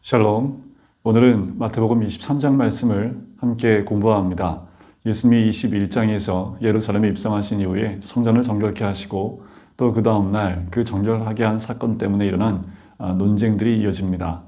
샬롬. 오늘은 마태복음 23장 말씀을 함께 공부합니다. 예수님이 21장에서 예루살렘에 입성하신 이후에 성전을 정결케 하시고 또 그 다음날 그 정결하게 한 사건 때문에 일어난 논쟁들이 이어집니다.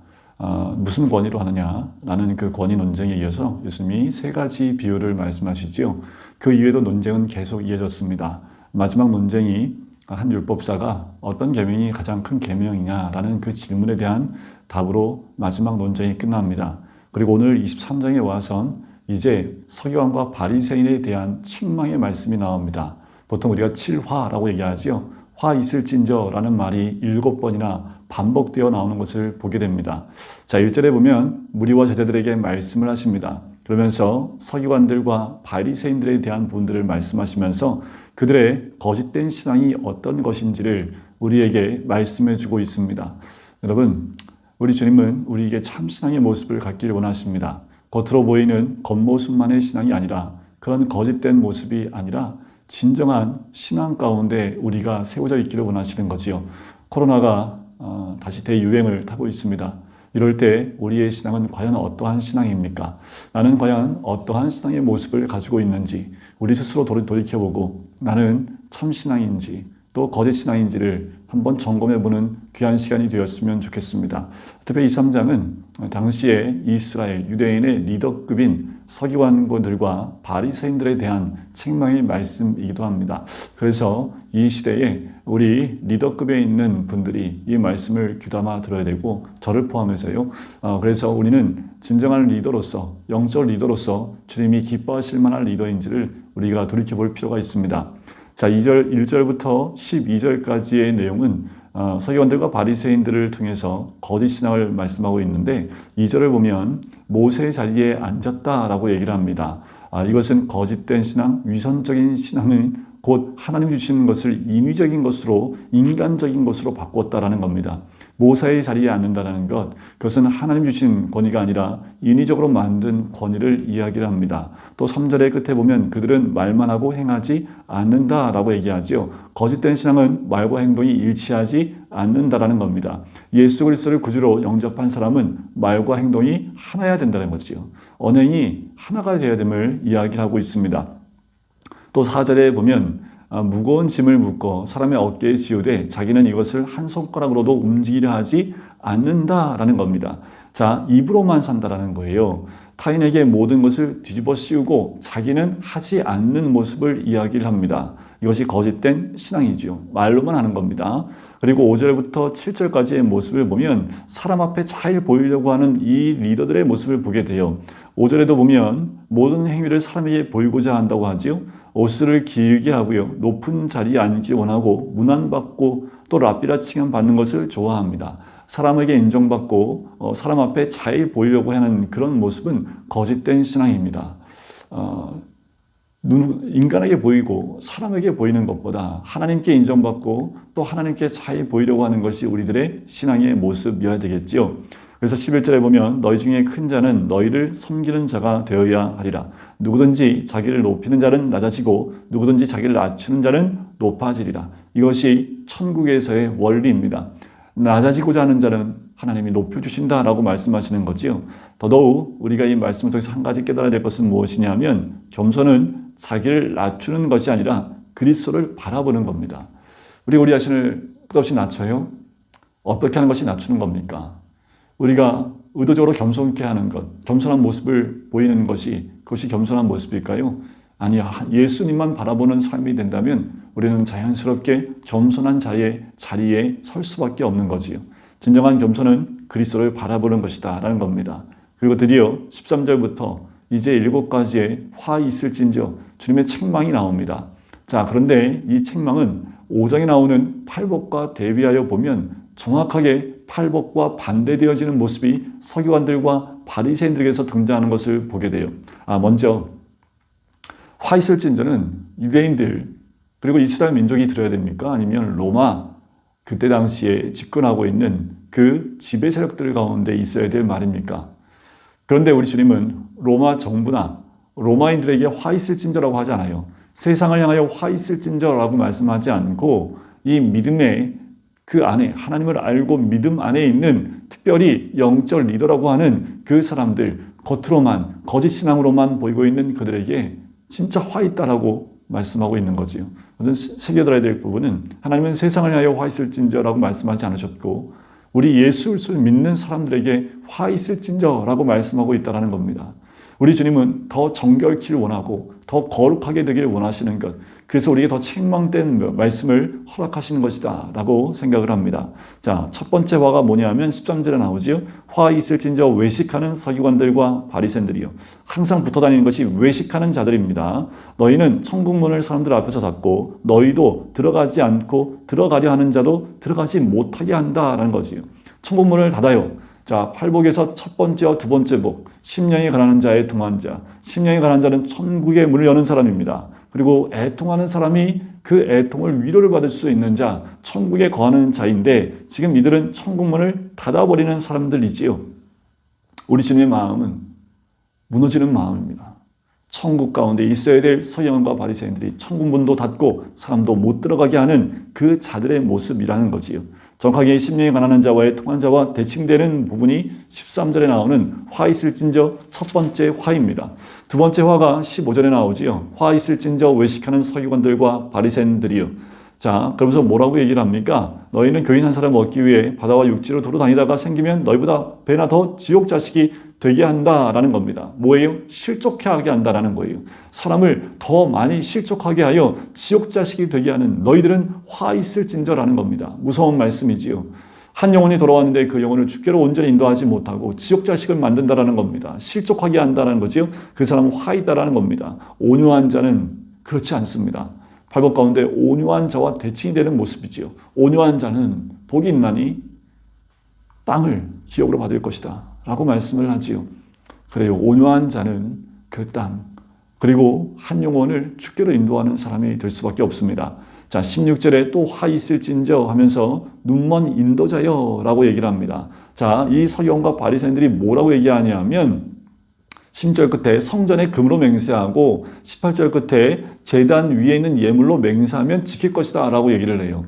무슨 권위로 하느냐라는 그 권위 논쟁에 이어서 예수님이 세 가지 비유를 말씀하시지요. 그 이후에도 논쟁은 계속 이어졌습니다. 마지막 논쟁이 한 율법사가 어떤 계명이 가장 큰 계명이냐라는 그 질문에 대한 답으로 마지막 논쟁이 끝납니다. 그리고 오늘 23장에 와선 이제 서기관과 바리새인에 대한 책망의 말씀이 나옵니다. 보통 우리가 7화라고 얘기하죠. 화 있을진저라는 말이 7번이나 반복되어 나오는 것을 보게 됩니다. 자, 1절에 보면 무리와 제자들에게 말씀을 하십니다. 그러면서 서기관들과 바리새인들에 대한 분들을 말씀하시면서 그들의 거짓된 신앙이 어떤 것인지를 우리에게 말씀해 주고 있습니다. 여러분, 우리 주님은 우리에게 참 신앙의 모습을 갖기를 원하십니다. 겉으로 보이는 겉모습만의 신앙이 아니라 그런 거짓된 모습이 아니라 진정한 신앙 가운데 우리가 세워져 있기를 원하시는 거지요. 코로나가 다시 대유행을 타고 있습니다. 이럴 때 우리의 신앙은 과연 어떠한 신앙입니까? 나는 과연 어떠한 신앙의 모습을 가지고 있는지 우리 스스로 돌이켜보고 나는 참 신앙인지 또 거짓 신앙인지를 한번 점검해보는 귀한 시간이 되었으면 좋겠습니다. 특히 23장은 당시에 이스라엘 유대인의 리더급인 서기관들과 바리새인들에 대한 책망의 말씀이기도 합니다. 그래서 이 시대에 우리 리더급에 있는 분들이 이 말씀을 귀담아 들어야 되고 저를 포함해서요. 그래서 우리는 진정한 리더로서 영적 리더로서 주님이 기뻐하실 만한 리더인지를 우리가 돌이켜볼 필요가 있습니다. 자, 1절부터 12절까지의 내용은 서기관들과 바리새인들을 통해서 거짓 신앙을 말씀하고 있는데 2절을 보면 모세의 자리에 앉았다라고 얘기를 합니다. 이것은 거짓된 신앙, 위선적인 신앙은 곧 하나님 주시는 것을 인위적인 것으로 인간적인 것으로 바꿨다라는 겁니다. 모세의 자리에 앉는다는 것, 그것은 하나님 주신 권위가 아니라 인위적으로 만든 권위를 이야기를 합니다. 또 3절의 끝에 보면 그들은 말만 하고 행하지 않는다라고 얘기하죠. 거짓된 신앙은 말과 행동이 일치하지 않는다라는 겁니다. 예수 그리스도를 구주로 영접한 사람은 말과 행동이 하나여야 된다는 거죠. 언행이 하나가 되어야 됨을 이야기를 하고 있습니다. 또 4절에 보면 무거운 짐을 묶어 사람의 어깨에 지우되 자기는 이것을 한 손가락으로도 움직이려 하지 않는다라는 겁니다. 자, 입으로만 산다라는 거예요. 타인에게 모든 것을 뒤집어 씌우고 자기는 하지 않는 모습을 이야기를 합니다. 이것이 거짓된 신앙이지요. 말로만 하는 겁니다. 그리고 5절부터 7절까지의 모습을 보면 사람 앞에 잘 보이려고 하는 이 리더들의 모습을 보게 돼요. 5절에도 보면 모든 행위를 사람에게 보이고자 한다고 하지요. 옷을 길게 하고요. 높은 자리에 앉기 원하고 문안받고 또 랍비라 칭함 받는 것을 좋아합니다. 사람에게 인정받고 사람 앞에 잘 보이려고 하는 그런 모습은 거짓된 신앙입니다. 인간에게 보이고 사람에게 보이는 것보다 하나님께 인정받고 또 하나님께 잘 보이려고 하는 것이 우리들의 신앙의 모습이어야 되겠지요. 그래서 11절에 보면 너희 중에 큰 자는 너희를 섬기는 자가 되어야 하리라. 누구든지 자기를 높이는 자는 낮아지고 누구든지 자기를 낮추는 자는 높아지리라. 이것이 천국에서의 원리입니다. 낮아지고자 하는 자는 하나님이 높여주신다라고 말씀하시는 거지요. 더더욱 우리가 이 말씀을 통해서 한 가지 깨달아야 될 것은 무엇이냐면 겸손은 자기를 낮추는 것이 아니라 그리스도를 바라보는 겁니다. 우리 자신을 끝없이 낮춰요? 어떻게 하는 것이 낮추는 겁니까? 우리가 의도적으로 겸손케 하는 것, 겸손한 모습을 보이는 것이 그것이 겸손한 모습일까요? 아니야. 예수님만 바라보는 삶이 된다면 우리는 자연스럽게 겸손한 자리에 설 수밖에 없는 거지요. 진정한 겸손은 그리스도를 바라보는 것이다 라는 겁니다. 그리고 드디어 13절부터 이제 7가지의 화 있을진저 주님의 책망이 나옵니다. 자, 그런데 이 책망은 5장에 나오는 팔복과 대비하여 보면 정확하게 팔복과 반대되어지는 모습이 서기관들과 바리새인들에게서 등장하는 것을 보게 돼요. 먼저 화 있을진저는 유대인들 그리고 이스라엘 민족이 들어야 됩니까? 아니면 로마 그때 당시에 집권하고 있는 그 지배 세력들 가운데 있어야 될 말입니까? 그런데 우리 주님은 로마 정부나 로마인들에게 화 있을진저라고 하지 않아요. 세상을 향하여 화 있을진저라고 말씀하지 않고 이 믿음의 그 안에 하나님을 알고 믿음 안에 있는 특별히 영적 리더라고 하는 그 사람들, 겉으로만 거짓 신앙으로만 보이고 있는 그들에게 진짜 화 있다라고 말씀하고 있는 거지요. 우리는 새겨들어야 될 부분은 하나님은 세상을 위하여 화 있을진저라고 말씀하지 않으셨고 우리 예수 그리스도를 믿는 사람들에게 화 있을진저라고 말씀하고 있다는 겁니다. 우리 주님은 더 정결키를 원하고 더 거룩하게 되기를 원하시는 것, 그래서 우리에게 더 책망된 말씀을 허락하시는 것이다 라고 생각을 합니다. 자, 첫 번째 화가 뭐냐면 13절에 나오지요. 화 있을진저 외식하는 서기관들과 바리새인들이요. 항상 붙어다니는 것이 외식하는 자들입니다. 너희는 천국문을 사람들 앞에서 닫고 너희도 들어가지 않고 들어가려 하는 자도 들어가지 못하게 한다라는 거지요. 천국문을 닫아요. 자, 팔복에서 첫 번째와 두 번째 복, 심령이 가난한 자의 애통한 자. 심령이 가난한 자는 천국의 문을 여는 사람입니다. 그리고 애통하는 사람이 그 애통을 위로를 받을 수 있는 자, 천국에 거하는 자인데 지금 이들은 천국문을 닫아버리는 사람들이지요. 우리 주님의 마음은 무너지는 마음입니다. 천국 가운데 있어야 될 서기관과 바리새인들이 천국문도 닫고 사람도 못 들어가게 하는 그 자들의 모습이라는 거지요. 정확하게 심령이 가난한 자와의 통한 자와 대칭되는 부분이 13절에 나오는 화 있을진저 첫 번째 화입니다. 두 번째 화가 15절에 나오지요. 화 있을진저 외식하는 서기관들과 바리새인들이요. 자, 그러면서 뭐라고 얘기를 합니까? 너희는 교인 한 사람 얻기 위해 바다와 육지로 두루 다니다가 생기면 너희보다 배나 더 지옥 자식이 되게 한다라는 겁니다. 뭐예요? 실족하게 한다라는 거예요. 사람을 더 많이 실족하게 하여 지옥 자식이 되게 하는 너희들은 화 있을진저라는 겁니다. 무서운 말씀이지요. 한 영혼이 돌아왔는데 그 영혼을 주께로 온전히 인도하지 못하고 지옥 자식을 만든다라는 겁니다. 실족하게 한다는 거지요. 그 사람은 화 있다라는 겁니다. 온유한 자는 그렇지 않습니다. 팔복 가운데 온유한 자와 대칭이 되는 모습이지요. 온유한 자는 복이 있나니 땅을 기업으로 받을 것이다 라고 말씀을 하지요. 그래요. 온유한 자는 그 땅, 그리고 한 영혼을 주께로 인도하는 사람이 될 수밖에 없습니다. 자, 16절에 또 화 있을진저 하면서 눈먼 인도자여 라고 얘기를 합니다. 자, 이 서기관과 바리새인들이 뭐라고 얘기하냐면 10절 끝에 성전에 금으로 맹세하고 18절 끝에 제단 위에 있는 예물로 맹세하면 지킬 것이다 라고 얘기를 해요.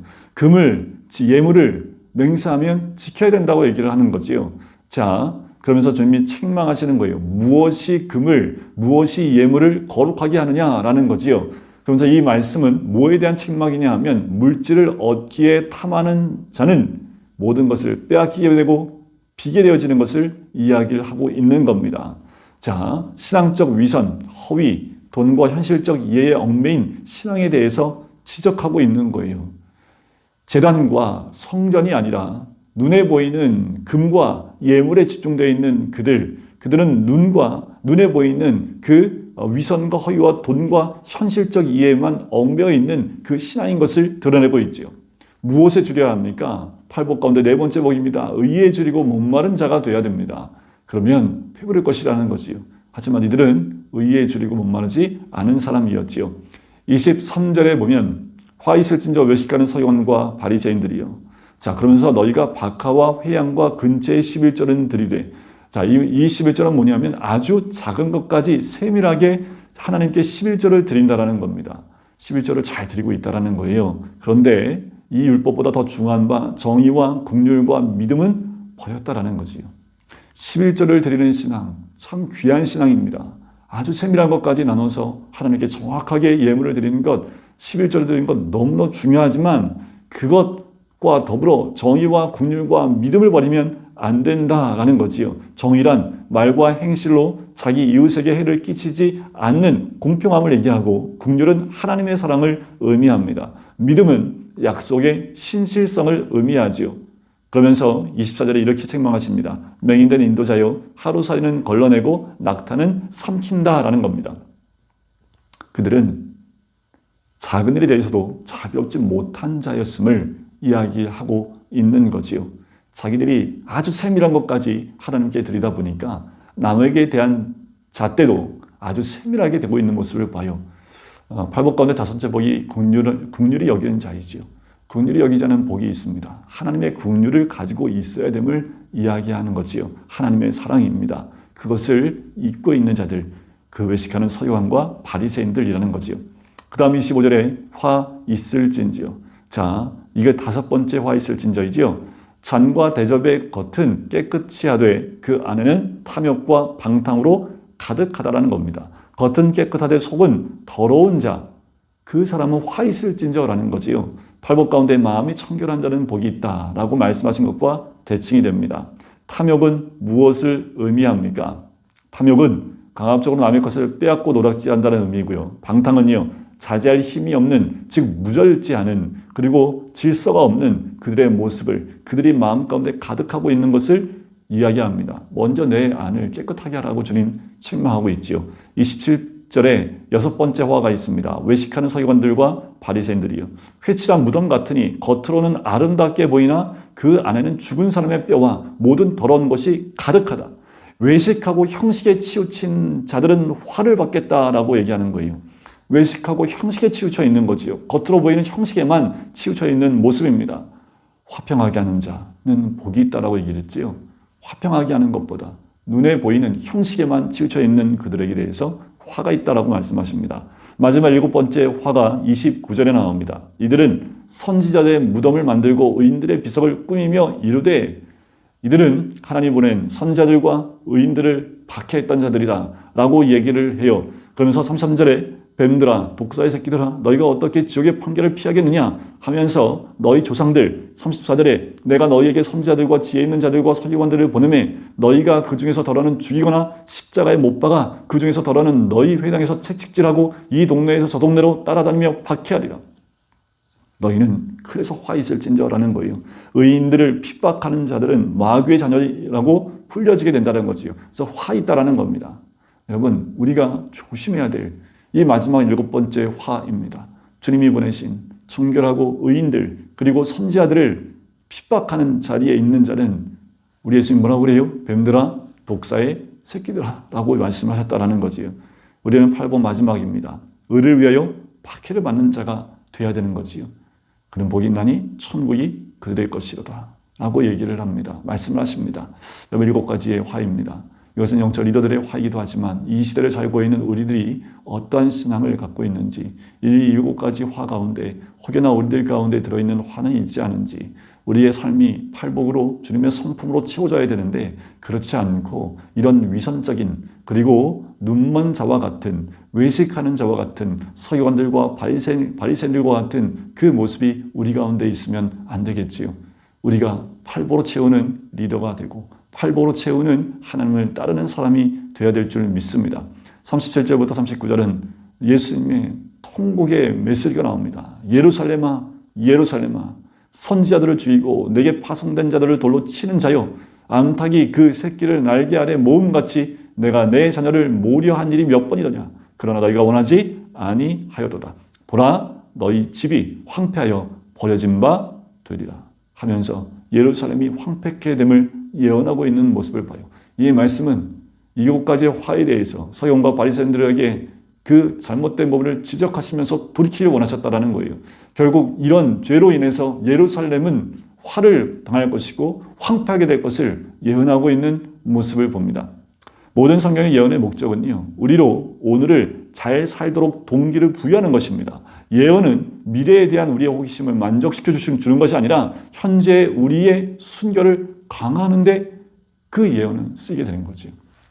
예물을 맹세하면 지켜야 된다고 얘기를 하는 거지요. 자, 그러면서 주님이 책망하시는 거예요. 무엇이 금을, 무엇이 예물을 거룩하게 하느냐라는 거지요. 그러면서 이 말씀은 뭐에 대한 책망이냐 하면 물질을 얻기에 탐하는 자는 모든 것을 빼앗기게 되고 비게 되어지는 것을 이야기를 하고 있는 겁니다. 자, 신앙적 위선, 허위, 돈과 현실적 이해에 얽매인 신앙에 대해서 지적하고 있는 거예요. 제단과 성전이 아니라 눈에 보이는 금과 예물에 집중되어 있는 그들은 눈에 보이는 그 위선과 허위와 돈과 현실적 이해에만 얽매여 있는 그 신앙인 것을 드러내고 있지요. 무엇에 줄여야 합니까? 팔복 가운데 네 번째 복입니다. 의에 줄이고 목마른 자가 되어야 됩니다. 그러면 배부를 것이라는 거지요. 하지만 이들은 의에 줄이고 목마르지 않은 사람이었지요. 23절에 보면 화 있을진저 외식하는 서기관과 바리새인들이요. 자, 그러면서 너희가 박하와 회양과 근처의 11절은 드리되, 자, 이 11절은 뭐냐면 아주 작은 것까지 세밀하게 하나님께 11절을 드린다라는 겁니다. 11절을 잘 드리고 있다라는 거예요. 그런데 이 율법보다 더 중요한 바 정의와 긍휼과 믿음은 버렸다라는 거지요. 11절을 드리는 신앙, 참 귀한 신앙입니다. 아주 세밀한 것까지 나눠서 하나님께 정확하게 예물을 드리는 것, 11절을 드리는 것 너무나 중요하지만 그것과 더불어 정의와 긍휼과 믿음을 버리면 안 된다라는 거지요. 정의란 말과 행실로 자기 이웃에게 해를 끼치지 않는 공평함을 얘기하고, 긍휼은 하나님의 사랑을 의미합니다. 믿음은 약속의 신실성을 의미하지요. 그러면서 24절에 이렇게 책망하십니다. 맹인된 인도자여, 하루살이는 걸러내고 낙타는 삼킨다라는 겁니다. 그들은 작은 일에 대해서도 자비롭지 못한 자였음을 이야기하고 있는 거지요. 자기들이 아주 세밀한 것까지 하나님께 드리다 보니까 남에게 대한 잣대도 아주 세밀하게 되고 있는 모습을 봐요. 팔복 가운데 다섯째 복이 긍휼히 여기는 자이지요. 긍휼히 여기자는 복이 있습니다. 하나님의 긍휼을 가지고 있어야 됨을 이야기하는 거지요. 하나님의 사랑입니다. 그것을 잊고 있는 자들, 그 외식하는 서기관과 바리새인들이라는 거지요. 그 다음 25절에 화 있을진지요. 자, 이게 5번째 화 있을진저이지요. 잔과 대접의 겉은 깨끗이 하되 그 안에는 탐욕과 방탕으로 가득하다라는 겁니다. 겉은 깨끗하되 속은 더러운 자, 그 사람은 화 있을진저라는 거지요. 팔복 가운데 마음이 청결한 자는 복이 있다라고 말씀하신 것과 대칭이 됩니다. 탐욕은 무엇을 의미합니까? 탐욕은 강압적으로 남의 것을 빼앗고 노략질한다는 의미고요. 방탕은요, 자제할 힘이 없는, 즉 무절제하는, 그리고 질서가 없는 그들의 모습을, 그들이 마음 가운데 가득하고 있는 것을 이야기합니다. 먼저 내 안을 깨끗하게 하라고 주님 책망하고 있지요. 27절에 6번째 화가 있습니다. 외식하는 서기관들과 바리새인들이요. 회칠한 무덤 같으니 겉으로는 아름답게 보이나 그 안에는 죽은 사람의 뼈와 모든 더러운 것이 가득하다. 외식하고 형식에 치우친 자들은 화를 받겠다라고 얘기하는 거예요. 외식하고 형식에 치우쳐 있는 거지요. 겉으로 보이는 형식에만 치우쳐 있는 모습입니다. 화평하게 하는 자는 복이 있다라고 얘기를 했지요. 화평하게 하는 것보다 눈에 보이는 형식에만 치우쳐 있는 그들에게 대해서 화가 있다라고 말씀하십니다. 마지막 7번째 화가 29절에 나옵니다. 이들은 선지자들의 무덤을 만들고 의인들의 비석을 꾸미며 이르되, 이들은 하나님 보낸 선지자들과 의인들을 박해했던 자들이다 라고 얘기를 해요. 그러면서 33절에 뱀들아, 독사의 새끼들아, 너희가 어떻게 지옥의 판결을 피하겠느냐 하면서 너희 조상들, 34절에 내가 너희에게 선지자들과 지혜 있는 자들과 서기관들을 보내매 너희가 그 중에서 덜어는 죽이거나 십자가에 못 박아 그 중에서 덜어는 너희 회당에서 채찍질하고 이 동네에서 저 동네로 따라다니며 박해하리라. 너희는 그래서 화 있을진저라는 거예요. 의인들을 핍박하는 자들은 마귀의 자녀라고 풀려지게 된다는 거지요. 그래서 화 있다라는 겁니다. 여러분, 우리가 조심해야 될 이 마지막 7번째 화입니다. 주님이 보내신 정결하고 의인들, 그리고 선지자들을 핍박하는 자리에 있는 자는 우리 예수님 뭐라고 그래요? 뱀들아, 독사의 새끼들아 라고 말씀하셨다라는 거지요. 우리는 8번 마지막입니다. 의를 위하여 박해를 받는 자가 돼야 되는 거지요. 그는 복이 있나니 천국이 그들의 것이로다 라고 얘기를 합니다. 말씀을 하십니다. 여러분, 7가지의 화입니다. 이것은 영적 리더들의 화이기도 하지만 이 시대를 살고 있는 우리들이 어떠한 신앙을 갖고 있는지, 이 7가지 화 가운데 혹여나 우리들 가운데 들어있는 화는 있지 않은지, 우리의 삶이 팔복으로 주님의 성품으로 채워져야 되는데 그렇지 않고 이런 위선적인, 그리고 눈먼 자와 같은, 외식하는 자와 같은, 서기관들과 바리새인들과 같은 그 모습이 우리 가운데 있으면 안 되겠지요. 우리가 팔보로 채우는 리더가 되고 팔보로 채우는 하나님을 따르는 사람이 되어야 될 줄 믿습니다. 37절부터 39절은 예수님의 통곡의 메시지가 나옵니다. 예루살렘아, 예루살렘아, 선지자들을 죽이고 내게 파송된 자들을 돌로 치는 자여, 암탉이 그 새끼를 날개 아래 모음같이 내가 내 자녀를 모려한 일이 몇 번이더냐. 그러나 너희가 원하지 아니하여도다. 보라, 너희 집이 황폐하여 버려진 바 되리라 하면서 예루살렘이 황폐케 됨을 예언하고 있는 모습을 봐요. 이 말씀은 7가지의 화에 대해서 서기관과 바리새인들에게 그 잘못된 부분을 지적하시면서 돌이키길 원하셨다는 거예요. 결국 이런 죄로 인해서 예루살렘은 화를 당할 것이고 황폐하게 될 것을 예언하고 있는 모습을 봅니다. 모든 성경의 예언의 목적은요, 우리로 오늘을 잘 살도록 동기를 부여하는 것입니다. 예언은 미래에 대한 우리의 호기심을 만족시켜 주는 것이 아니라 현재 우리의 순결을 강화하는 데 그 예언은 쓰이게 되는 거죠.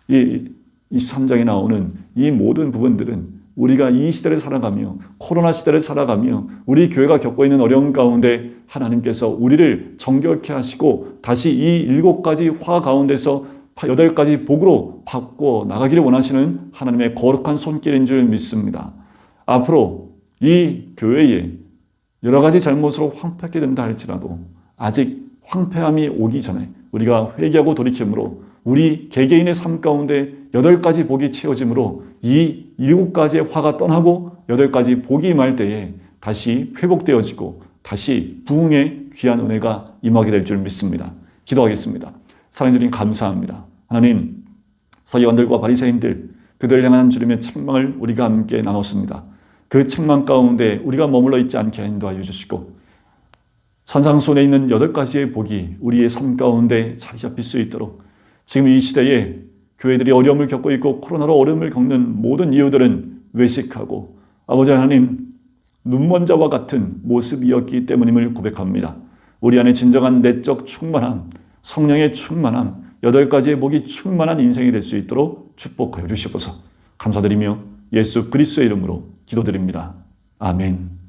이 23장에 나오는 이 모든 부분들은 우리가 이 시대를 살아가며 코로나 시대를 살아가며 우리 교회가 겪고 있는 어려움 가운데 하나님께서 우리를 정결케 하시고 다시 이 7가지 화 가운데서 8가지 복으로 바꿔 나가기를 원하시는 하나님의 거룩한 손길인 줄 믿습니다. 앞으로 이 교회에 여러 가지 잘못으로 황폐하게 된다 할지라도 아직 황폐함이 오기 전에 우리가 회개하고 돌이킴으로 우리 개개인의 삶 가운데 8가지 복이 채워짐으로 이 7가지의 화가 떠나고 8가지 복이 임할 때에 다시 회복되어지고 다시 부흥의 귀한 은혜가 임하게 될 줄 믿습니다. 기도하겠습니다. 사랑해 주님 감사합니다. 하나님, 서기관들과 바리새인들 그들을 향한 주님의 책망을 우리가 함께 나눴습니다. 그 책망 가운데 우리가 머물러 있지 않게 인도하여 주시고 산상수훈에 있는 8가지의 복이 우리의 삶 가운데 자리 잡힐 수 있도록 지금 이 시대에 교회들이 어려움을 겪고 있고 코로나로 어려움을 겪는 모든 이유들은 외식하고 아버지 하나님 눈먼 자와 같은 모습이었기 때문임을 고백합니다. 우리 안에 진정한 내적 충만함, 성령의 충만함, 8가지의 복이 충만한 인생이 될 수 있도록 축복하여 주시옵소서. 감사드리며 예수 그리스도의 이름으로 기도드립니다. 아멘.